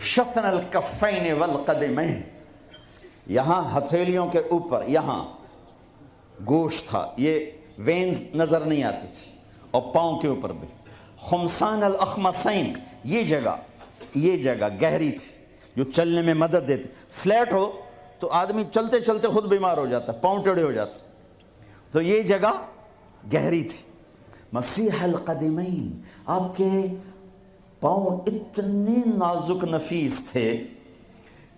شفن الکفین والقدمین، یہاں ہتھیلیوں کے اوپر یہاں گوشت تھا، یہ وینز نظر نہیں آتی تھی، اور پاؤں کے اوپر بھی۔ خمسان الاخمصین، یہ جگہ گہری تھی جو چلنے میں مدد دیتی۔ فلیٹ ہو تو آدمی چلتے چلتے خود بیمار ہو جاتا، پاؤں ٹیڑھے ہو جاتے، تو یہ جگہ گہری تھی۔ مسیح القدمین، آپ کے پاؤں اتنے نازک نفیس تھے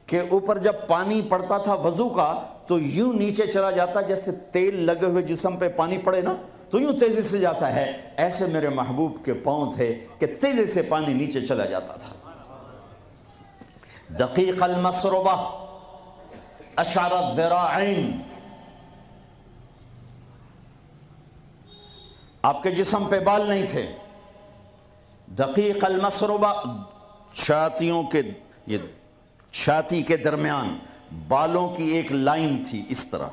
کہ اوپر جب پانی پڑتا تھا وضو کا تو یوں نیچے چلا جاتا، جیسے تیل لگے ہوئے جسم پہ پانی پڑے نا تو یوں تیزی سے جاتا ہے، ایسے میرے محبوب کے پاؤں تھے کہ تیزی سے پانی نیچے چلا جاتا تھا۔ دقیق المسربہ، اشعر الذراعین، آپ کے جسم پہ بال نہیں تھے۔ دقیق المسربہ، چھاتیوں کے، یہ چھاتی کے درمیان بالوں کی ایک لائن تھی اس طرح،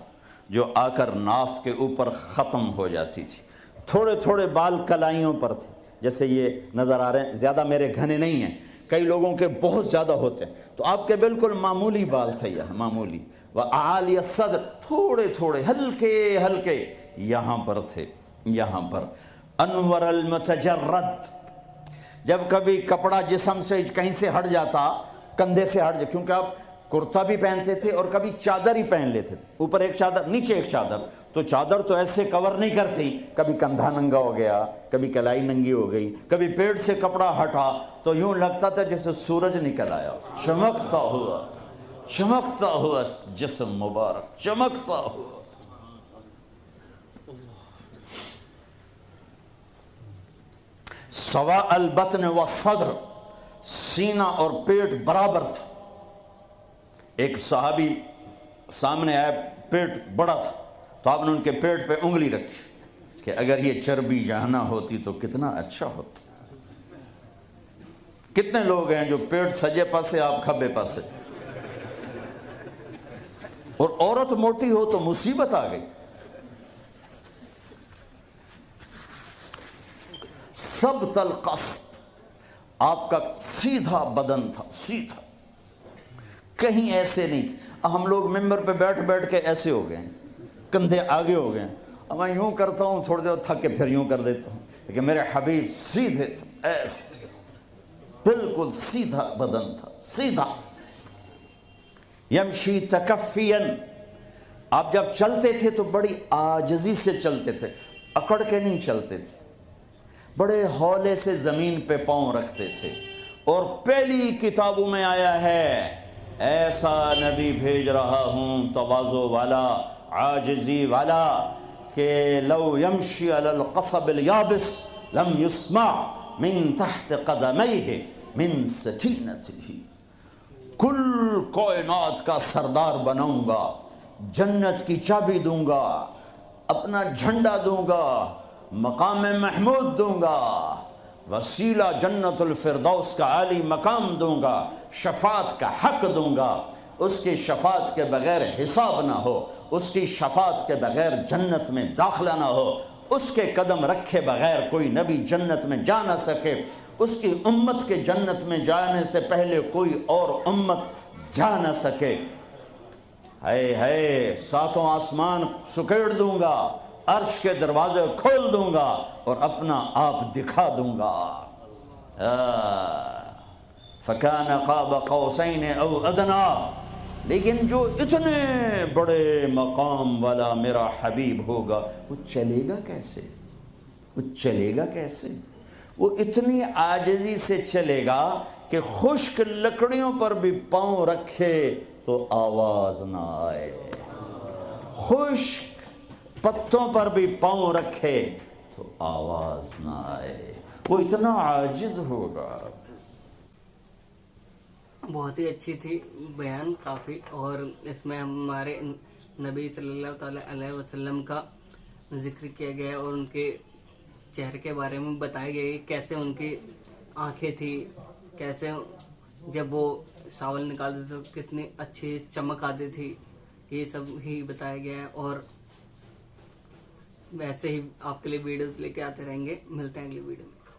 جو آ کر ناف کے اوپر ختم ہو جاتی تھی۔ تھوڑے تھوڑے بال کلائیوں پر تھے، جیسے یہ نظر آ رہے ہیں، زیادہ میرے گھنے نہیں ہیں، کئی لوگوں کے بہت زیادہ ہوتے ہیں، تو آپ کے بالکل معمولی بال تھے، یہ معمولی۔ وَأَعَالِيَ الصَّدْرِ، تھوڑے تھوڑے ہلکے ہلکے یہاں پر تھے، یہاں پر۔ انور المتجرد، جب کبھی کپڑا جسم سے کہیں سے ہٹ جاتا، کندھے سے ہٹ جاتا، کیونکہ آپ کرتا بھی پہنتے تھے اور کبھی چادر ہی پہن لیتے تھے، اوپر ایک چادر نیچے ایک چادر، تو چادر تو ایسے کور نہیں کرتی، کبھی کندھا ننگا ہو گیا، کبھی کلائی ننگی ہو گئی، کبھی پیٹ سے کپڑا ہٹا تو یوں لگتا تھا جیسے سورج نکل آیا، چمکتا ہوا جسم مبارک، چمکتا ہوا۔ سواء البطن والصدر، سینہ اور پیٹ برابر تھا۔ ایک صحابی سامنے آیا، پیٹ بڑا تھا، تو آپ نے ان کے پیٹ پہ انگلی رکھی کہ اگر یہ چربی یہاں نہ ہوتی تو کتنا اچھا ہوتا۔ کتنے لوگ ہیں جو پیٹ سجے پاسے، آپ کھبے پاسے، اور عورت موٹی ہو تو مصیبت آ گئی۔ ثبت القصد، آپ کا سیدھا بدن تھا، سیدھا، کہیں ایسے نہیں تھے۔ ہم لوگ ممبر پہ بیٹھ بیٹھ کے ایسے ہو گئے ہیں، کندھے آگے ہو گئے ہیں، میں یوں کرتا ہوں تھوڑی دیر تھک کے پھر یوں کر دیتا ہوں، لیکن میرے حبیب سیدھے تھے، ایسے بالکل سیدھا بدن تھا، سیدھا۔ یمشی تکفین، آپ جب چلتے تھے تو بڑی عاجزی سے چلتے تھے، اکڑ کے نہیں چلتے تھے، بڑے ہولے سے زمین پہ پاؤں رکھتے تھے۔ اور پہلی کتابوں میں آیا ہے ایسا نبی بھیج رہا ہوں تواضع والا، عاجزی والا، کہ لو یمشی علی القصب الیابس لم یسمع من تحت قدمیہ من سکینتہ، کل کائنات کا سردار بناؤں گا، جنت کی چابی دوں گا، اپنا جھنڈا دوں گا، مقام محمود دوں گا، وسیلہ جنت الفردوس کا عالی مقام دوں گا، شفاعت کا حق دوں گا، اس کی شفاعت کے بغیر حساب نہ ہو، اس کی شفاعت کے بغیر جنت میں داخلہ نہ ہو، اس کے قدم رکھے بغیر کوئی نبی جنت میں جا نہ سکے، اس کی امت کے جنت میں جانے سے پہلے کوئی اور امت جا نہ سکے۔ ہے ساتوں آسمان سکیڑ دوں گا، عرش کے دروازے کھول دوں گا اور اپنا آپ دکھا دوں گا۔ فَكَانَ قَابَ قَوْسَيْنِ أَوْ أَدْنَىٰ، لیکن جو اتنے بڑے مقام والا میرا حبیب ہوگا وہ چلے گا کیسے؟ وہ چلے گا کیسے؟ وہ اتنی عاجزی سے چلے گا کہ خشک لکڑیوں پر بھی پاؤں رکھے تو آواز نہ آئے، خشک پتوں پر بھی پاؤں رکھے تو آواز نہ آئے، وہ اتنا عاجز ہوگا۔ بہت ہی اچھی تھی بیان کافی، اور اس میں ہمارے نبی صلی اللہ تعالی علیہ وسلم کا ذکر کیا گیا اور ان کے چہرے کے بارے میں بتایا گیا کہ کیسے ان کی آنکھیں تھی، کیسے جب وہ شاول نکالتے تو کتنی اچھی چمک آتی تھی، یہ سب ہی بتایا گیا ہے۔ اور ویسے ہی آپ کے لیے ویڈیوز لے کے آتے رہیں گے، ملتے ہیں اگلی ویڈیو میں۔